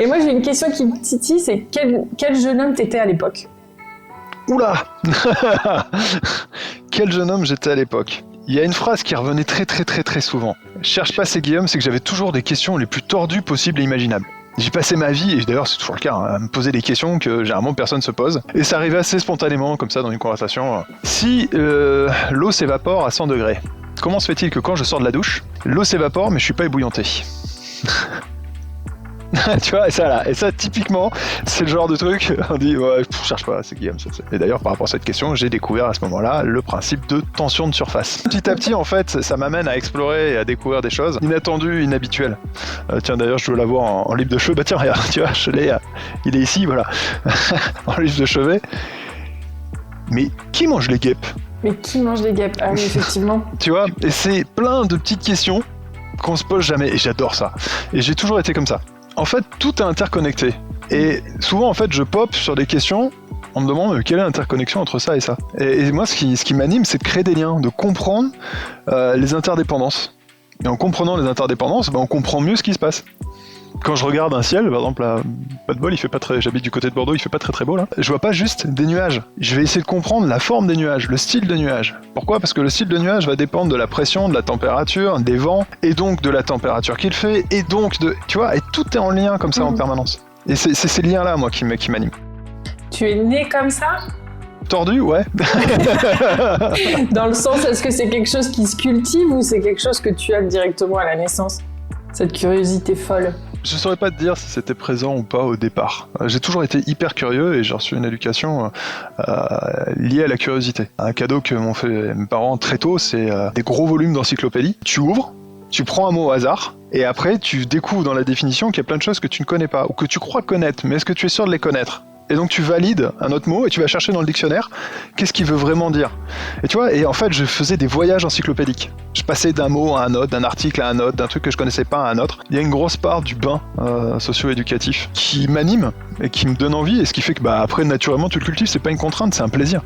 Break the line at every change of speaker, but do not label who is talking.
Et moi, j'ai une question qui me titille, c'est quel jeune homme t'étais à l'époque?
Oula. Quel jeune homme j'étais à l'époque. Il y a une phrase qui revenait très souvent. Cherche pas, c'est Guillaume, c'est que j'avais toujours des questions les plus tordues possibles et imaginables. J'ai passé ma vie, et d'ailleurs c'est toujours le cas, à me poser des questions que généralement personne se pose. Et ça arrivait assez spontanément, comme ça, dans une conversation. Si l'eau s'évapore à 100 degrés, comment se fait-il que quand je sors de la douche, l'eau s'évapore mais je suis pas ébouillanté? Tu vois, et ça typiquement, c'est le genre de truc, on dit, ouais, cherche pas, c'est Guillaume. Et d'ailleurs, par rapport à cette question, j'ai découvert à ce moment-là le principe de tension de surface. Petit à petit, en fait, ça m'amène à explorer et à découvrir des choses inattendues, inhabituelles. Tiens, d'ailleurs, je dois l'avoir en livre de chevet. Bah tiens, regarde, tu vois, il est ici, voilà, en livre de chevet. Mais qui mange les guêpes?
Mais qui mange les guêpes? Ah oui, effectivement.
Tu vois, et c'est plein de petites questions qu'on se pose jamais, et j'adore ça. Et j'ai toujours été comme ça. En fait, tout est interconnecté. Et souvent, en fait, je pop sur des questions, on me demande quelle est l'interconnexion entre ça et ça. Et moi, ce qui m'anime, c'est de créer des liens, de comprendre les interdépendances. Et en comprenant les interdépendances, on comprend mieux ce qui se passe. Quand je regarde un ciel, par exemple, là, pas de bol, j'habite du côté de Bordeaux, il fait pas très beau là. Je vois pas juste des nuages. Je vais essayer de comprendre la forme des nuages, le style des nuages. Pourquoi? Parce que le style de nuage va dépendre de la pression, de la température, des vents, et donc de la température qu'il fait, et donc de, tu vois, et tout est en lien comme ça en permanence. Et c'est ces liens-là, moi, qui m'animent.
Tu es né comme ça?
Tordu, ouais.
Dans le sens, est-ce que c'est quelque chose qui se cultive ou c'est quelque chose que tu as directement à la naissance? Cette curiosité folle.
Je saurais pas te dire si c'était présent ou pas au départ. J'ai toujours été hyper curieux et j'ai reçu une éducation liée à la curiosité. Un cadeau que m'ont fait mes parents très tôt, c'est des gros volumes d'encyclopédie. Tu ouvres, tu prends un mot au hasard, et après tu découvres dans la définition qu'il y a plein de choses que tu ne connais pas, ou que tu crois connaître, mais est-ce que tu es sûr de les connaître? Et donc tu valides un autre mot et tu vas chercher dans le dictionnaire qu'est-ce qu'il veut vraiment dire. Et tu vois, et en fait je faisais des voyages encyclopédiques. Je passais d'un mot à un autre, d'un article à un autre, d'un truc que je connaissais pas à un autre. Il y a une grosse part du bain socio-éducatif qui m'anime et qui me donne envie, et ce qui fait que après naturellement tu le cultives, c'est pas une contrainte, c'est un plaisir.